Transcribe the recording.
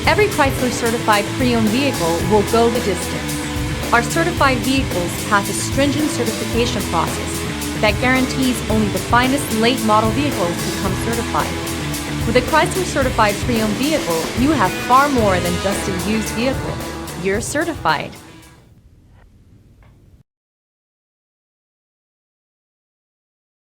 Every Chrysler certified pre-owned vehicle will go the distance. Our certified vehicles pass a stringent certification process that guarantees only the finest late model vehicles become certified. With a Chrysler certified pre-owned vehicle, you have far more than just a used vehicle. You're certified.